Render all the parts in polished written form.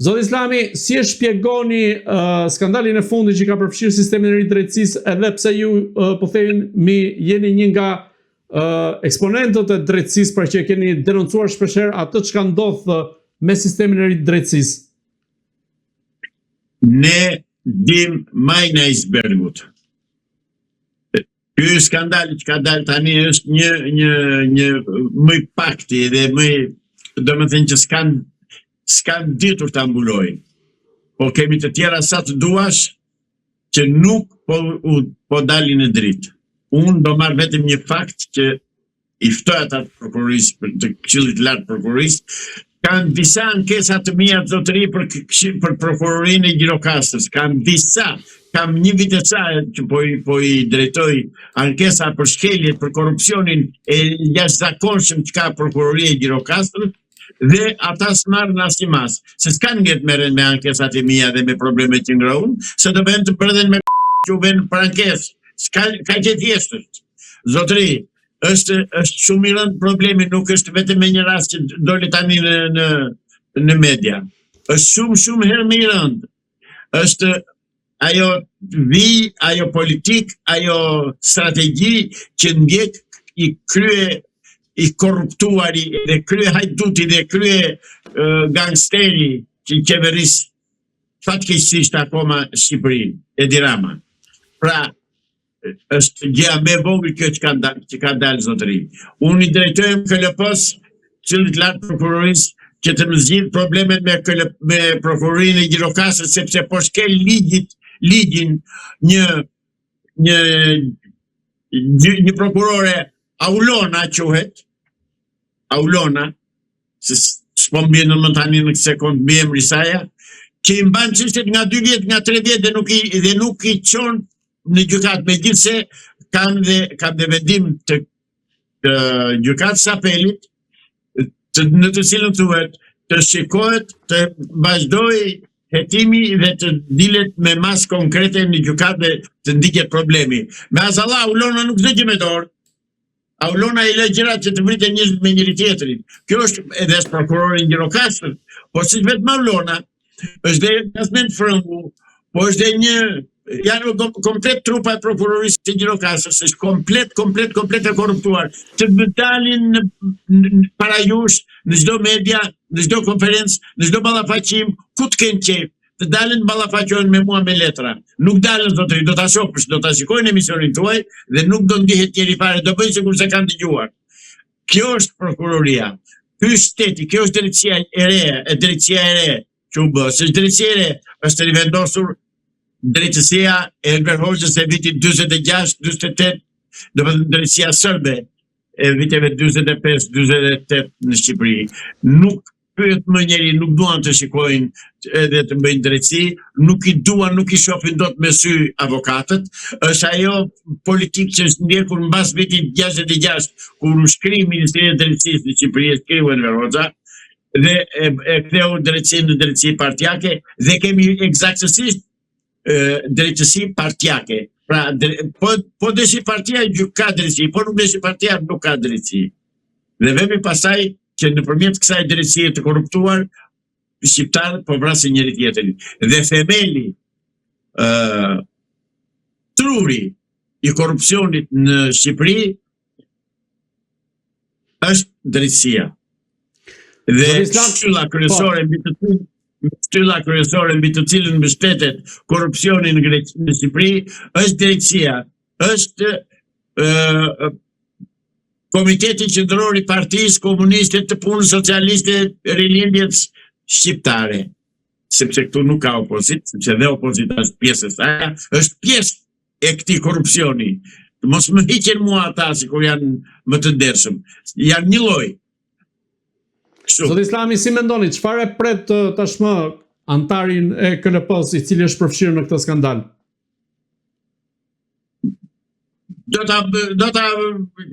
Zoti Islami, si e shpjegoni skandalin e fundit që ka përfshirë sistemin e ri drejtësisë, edhe pse ju po themi jeni një nga eksponentët e drejtësisë, pra që keni denoncuar shpeshherë atë çka ndodh me sistemin e ri drejtësisë? Ne dim majnë e icebergut. Ky skandal që ka dalë tani është një më i pakti dhe më, domethënë që s'kan ditur ta mbulojnë. Po kemi të tjera sa të duash që nuk po dalin në dritë. Unë do marr vetëm një fakt që i ftoj ata të prokurorisë, të Këshillit të Lartë Prokurorisë, kanë disa ankesa të mia zotëri për prokurorinë e Gjirokastrës. Kanë disa, kam një vit e ca që po i drejtoj ankesa për shkeljet, për korrupsionin e jashtëzakonshëm që ka prokuroria e Gjirokastrës, dhe ata s'marrën asnjë mas. Se s'kan ngjet merren me ankesat e mia dhe me problemet që ngrohen, se do vjen të bredhen me që vjen për ankesë. Ka që thjesht është. Zotëri, është shumë i rëndë problemi, nuk është vetëm me një rast që doli tani në media. Është shumë herë më i rëndë. Është ajo ajo politik, ajo strategji që ndjek i korruptuari dhe krye hajduti dhe krye gangsteri që qeveris fatkeqësisht akoma Shqipërinë, Edi Rama. Pra, është gjëja më e vogël kjo që ka dalë zotëri. Unë i drejtojmë KLP-s, Këshillit të Lartë Prokurorisë, që të më zgjidh problemet me prokurorinë e Gjirokastrës, sepse po shkel ligjin një prokurore Aulona quhet, Aulona, se s'po mbien në tani në këtë sekond mbi emri saja, që i mban çështjet nga 2 vjet, nga 3 vjet dhe nuk i çon në gjykatë, megjithse kanë dhe vendim të gjykatës së apelit, në të cilën thuhet të shikohet, të vazhdojë hetimi dhe të dilet me mas konkrete në gjykatë dhe të ndiqet problemi. Me azalla Aulona nuk zgjidh me dorë. Aulona i lë gjërat që të vritet njerëzit me njëri tjetrin. Kjo është edhe prokurori i Gjirokastrës, po si vetëm Aulona, është dhe Kasmen Frëngu, po është dhe janë komplet trupa e prokurorisë të Gjirokastrës, është komplet e korruptuar. Të dalin para jush, në çdo media, në çdo konferencë, në çdo ballafaqim, ku të kenë qejf, të dalin ballafaqohen me mua me letra. Nuk dalën zotëri, do ta shohësh, do ta shikojnë emisionin tuaj dhe nuk do ndihet njëri fare, do bëjnë sikur se kanë dëgjuar. Kjo është prokuroria. Ky shteti, kjo është drejtësia e re, që u bë. Se drejtësia e re është rivendosur drejtësia e Enver Hoxhës e vitit 46-48, do të thënë drejtësia serbe e viteve 45-48 në Shqipëri. Nuk pyet më njeri, nuk duan të shikojnë edhe të bëjnë drejtësi, nuk i shohin dot me sy avokatët. Është ajo politikë që është ndjekur mbas vitit 66, kur u shkri Ministria e Drejtësisë në Shqipëri, shkriu Enver Hoxha, dhe e ktheu drejtësinë në drejtësi partijake, dhe kemi eksaktësisht drejtësi partijake. Pra, po deshi partia ka drejtësi, po nuk deshi partia nuk ka drejtësi. Dhe vemi pasaj që nëpërmjet kësaj drejtësie të korruptuar, shqiptarët po vrasin njëri tjetrin. Dhe themeli, truri i korrupsionit në Shqipëri është drejtësia. Dhe shtylla kryesore mbi të cilën mbështetet korrupsioni në Shqipëri është drejtësia, është Komiteti Qendror i Partisë Komuniste të Punës Socialiste Rilindjes Shqiptare. Sepse këtu nuk ka opozitë, sepse dhe opozita është pjesë e saj, është pjesë e këtij korrupsioni. Mos më hiqen mua ata sikur janë më të ndershëm. Janë një lloj. Zoti Islami, si mendoni, çfarë pret tashmë antarin e KLP-s i cili është përfshirë në këtë skandal? Do ta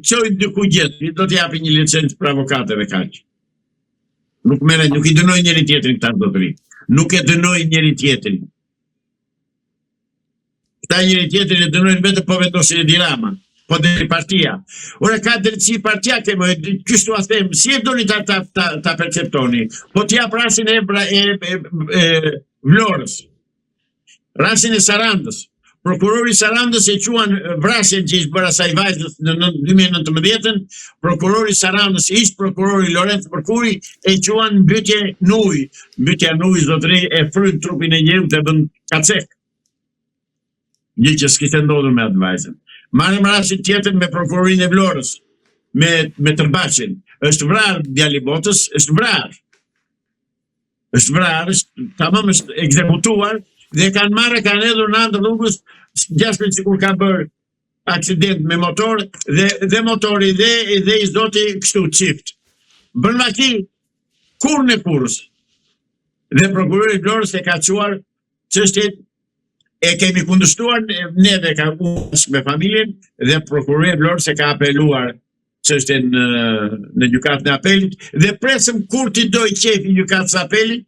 çojë diku gjetri, do t'i japi një licencë për avokatëve kaq. Nuk i dënoj njëri tjetrin këta zotëri. Nuk e dënoj njëri tjetrin. Këta njëri tjetrin e dënojnë vetëm po vendosin Edi Rama. po deri partia. Ora ka drejtësi partia ke më kështu a them, si e doni ta perceptoni. Po t'jap rastin e Vlorës, rastin e Sarandës. Prokurori Sarandës e quan vrasjen që ishte bërë asaj vajzës në 2019, prokurori Sarandës, ish prokurori Lorenzo Mërkuri, e quan mbytje në ujë. Mbytja në ujë, zotëri, e fryn trupin e njeriut e bën kacek. Gjë që s'kishte ndodhur me atë vajzën. Marrim rastin tjetër me prokurorin e Vlorës, me Tërbaqin. Është vrarë djali Botës, është vrarë. Është vrarë, tamam është ekzekutuar, dhe kanë marrë, kanë edhur në anë të rrugës, gjashtë sikur ka bërë aksident me motor, dhe motori dhe i zoti kështu qift. Bën vaki, kur në kurës. Dhe prokurori Vlorës e ka quar çështjen, e kemi kundërshtuar neve ka ush me familjen, dhe prokurori Vlorës e ka apeluar çështjen në gjykatën e apelit, dhe presëm kur ti doj qefi gjykatës apelit,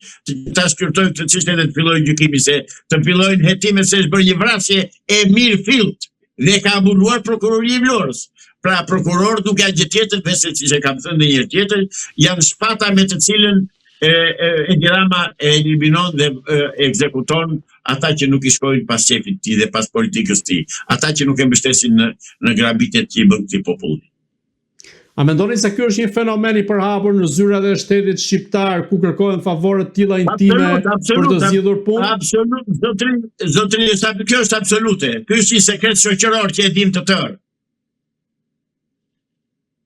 ta shqyrtojnë këtë çështjen dhe të fillojnë gjykimi, se të fillojnë hetime se është bërë një vrasje e mirë fillt, dhe ka ambuluar prokuroria e Vlorës. Pra prokuror nuk ka gjë tjetër, veçse që kam thënë një herë tjetër, janë shpata me të cilën Edi Rama e eliminon dhe ekzekuton ata që nuk i shkojnë pas shefit ti dhe pas politikës ti, ata që nuk e mbështesin në grabitet që i bën këtij populli. A mendoni se ky është një fenomen i përhapur në zyrat e shtetit shqiptar ku kërkohen favore të tilla intime për të zgjidhur punë? Absolut, zotëri, kjo është absolute. Ky është një sekret shoqëror që e dim të tërë.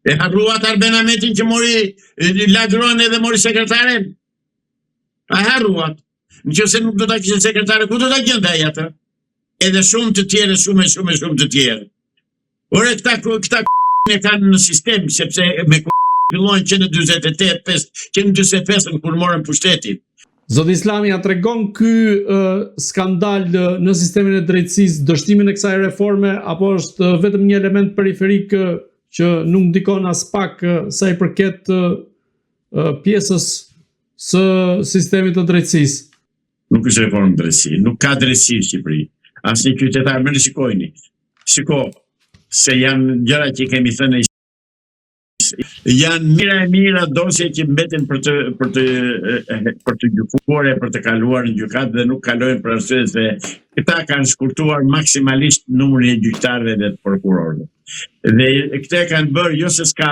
E harruat Arben Ahmetin që mori lagron edhe mori sekretaren? A harruat? Nëse nuk do ta kishte sekretare, ku do ta gjente ai atë? Edhe shumë të tjerë, shumë të tjerë. Ore këta e kanë në sistem, sepse me fillojnë që në 45 kur morën pushtetin. Zoti Islami, a tregon ky skandal në sistemin e drejtësisë dështimin e kësaj reforme, apo është vetëm një element periferik që nuk ndikon as pak sa i përket pjesës së sistemit të drejtësisë? Nuk është reformë drejtësi, nuk ka drejtësi në Shqipëri. Asnjë qytetar, më shikojni. Shiko, se janë gjëra që kemi thënë, janë mira dosje që mbeten për të gjykuar e për të kaluar në gjykat dhe nuk kalojnë për arsye se këta kanë shkurtuar maksimalisht numrin e gjyqtarëve dhe të prokurorëve. Dhe këta kanë bërë jo se s'ka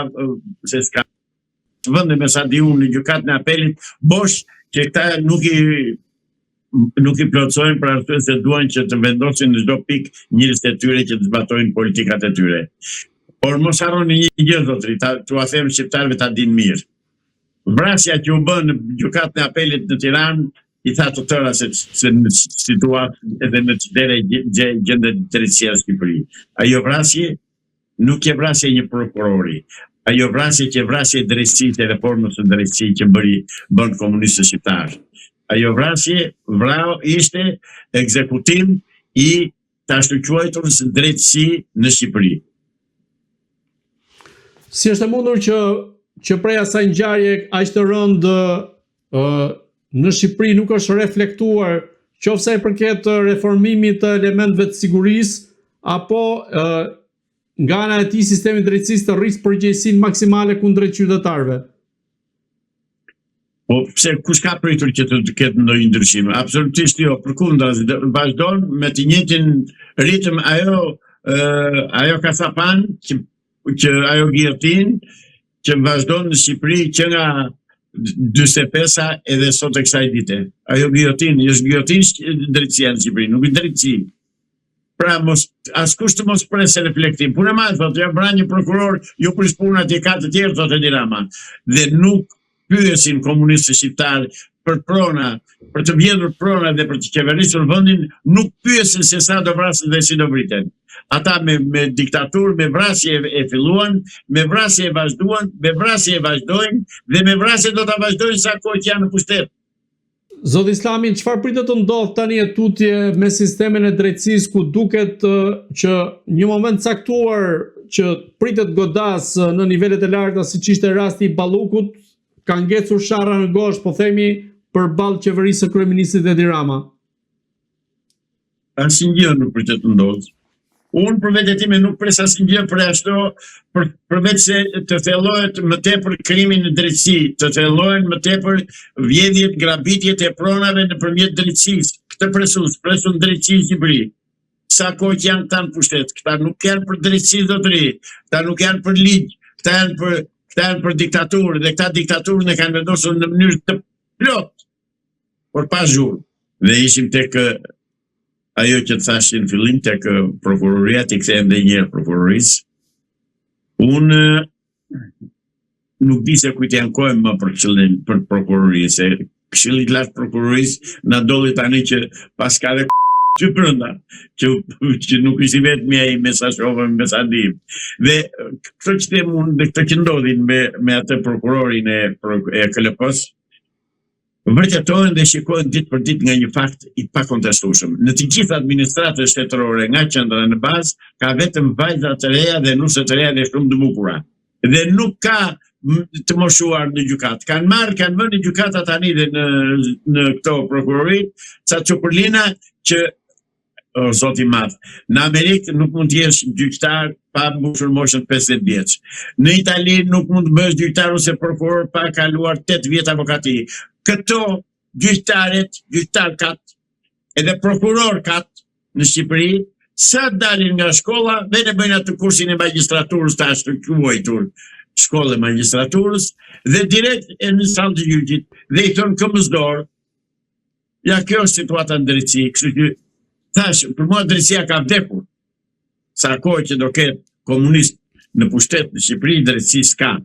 vende me sa di unë në gjykatën e apelit bosh që këta nuk i plotësojnë për arsye se duan që të vendosin në çdo pikë njerëzit e tyre që të zbatojnë politikat e tyre. Por mos harroni një gjë zotëri, t'ua them shqiptarëve ta dinë mirë. Vrasja që u bën në gjykatën e apelit në Tiranë i tha të tëra se në situatë edhe në çdere gjendet drejtësia në Shqipëri. Ajo vrasje nuk je vrasje një prokurori. Ajo vrasje që vrasje drejtësisë e reformës së drejtësisë që bën komunistët shqiptarë. Ajo vrasje ishte ekzekutim i të ashtu quajturës drejtësi në Shqipëri. Si është e mundur që prej asaj ngjarje aq të rëndë në Shqipëri nuk është reflektuar qoftë i përket reformimit të elementeve të sigurisë, apo nga ana e tij sistemi i drejtësisë të rrisë përgjegjësinë maksimale kundrejt qytetarëve? Po pse kush ka pritur që të ketë ndonjë ndryshim? Absolutisht jo, përkundër, vazhdon me të njëjtin ritëm ajo kasapan që ajo giljotin që vazhdon në Shqipëri që nga 45-a edhe sot e kësaj dite. Ajo giljotin, është giljotin drejtësia në Shqipëri, nuk i drejtësi. Pra askush të mos presë reflektim. Punë e madhe, thotë, ja bra një prokuror, ju pris punat e ka të tjerë, thotë Edi Rama. Dhe nuk pyesin komunistët shqiptarë për prona, për të vjedhur prona dhe për të qeverisur vendin, nuk pyesin se sa do vrasin dhe si do vriten. Ata me diktaturë, me vrasje e filluan, me vrasje e vazhduan, me vrasje e vazhdojnë dhe me vrasje do ta vazhdojnë sa kohë që janë në pushtet. Zoti Islami, çfarë pritet të ndodh tani e tutje me sistemin e drejtësisë ku duket që një moment caktuar që pritet godas në nivelet e larta siç ishte rasti i Ballukut, ka ngecur sharra në gosh, po themi, përballë qeverisë së kryeministit Edi Rama? Asnjë gjë nuk pritet të ndodhë. Unë për vetë time nuk pres asnjë për ashtu, përveç se të thellohet më tepër krimi në drejtësi, të thellohen më tepër vjedhjet, grabitjet e pronave nëpërmjet drejtësisë. Këtë presun drejtësi në Shqipëri. Sa kohë që janë këta në pushtet, këta nuk janë për drejtësi zotëri, këta nuk janë për ligj, këta janë për diktaturë, dhe këta diktaturën e kanë vendosur në mënyrë të plot, por pa zhurmë. Dhe ishim tek ajo që të thashin në fillim, tek prokuroria, t'i kthehem edhe një herë prokurorisë. Unë nuk di se kujt janë kohën më për këshillin për prokurorisë, se këshilli i lartë prokurorisë na dolli tani që pas ka dhe që brenda, që nuk ishte vetëm ai mesazhove me mesadim. Dhe këto që them unë, dhe këto që ndodhin me atë prokurorin e KLP-s, vërtetohen dhe shikohen ditë për ditë nga një fakt i pakontestueshëm. Në të gjitha administratët shtetërore nga qendra në bazë ka vetëm vajza të reja dhe nuse të reja dhe shumë të bukura. Dhe nuk ka të moshuar në gjykatë. Kanë vënë gjykata tani dhe në këto prokurori ca çupërlina që zoti i madh. Në Amerikë nuk mund të jesh gjyqtar pa mbushur moshën 50 vjeç. Në Itali nuk mund të bësh gjyqtar ose prokuror pa kaluar 8 vjet avokati. Këto gjyqtar kat, edhe prokuror kat në Shqipëri, sa dalin nga shkolla, vete bëjnë atë kursin e magjistraturës të ashtu quajtur, shkollë e magjistraturës, dhe direkt e në sallë të gjyqit, dhe i thonë këmbës dorë, ja kjo është situata në drejtësi, kështu që thash, për mua drejtësia ka vdekur. Sa kohë që do ketë komunist në pushtet në Shqipëri, drejtësi s'ka.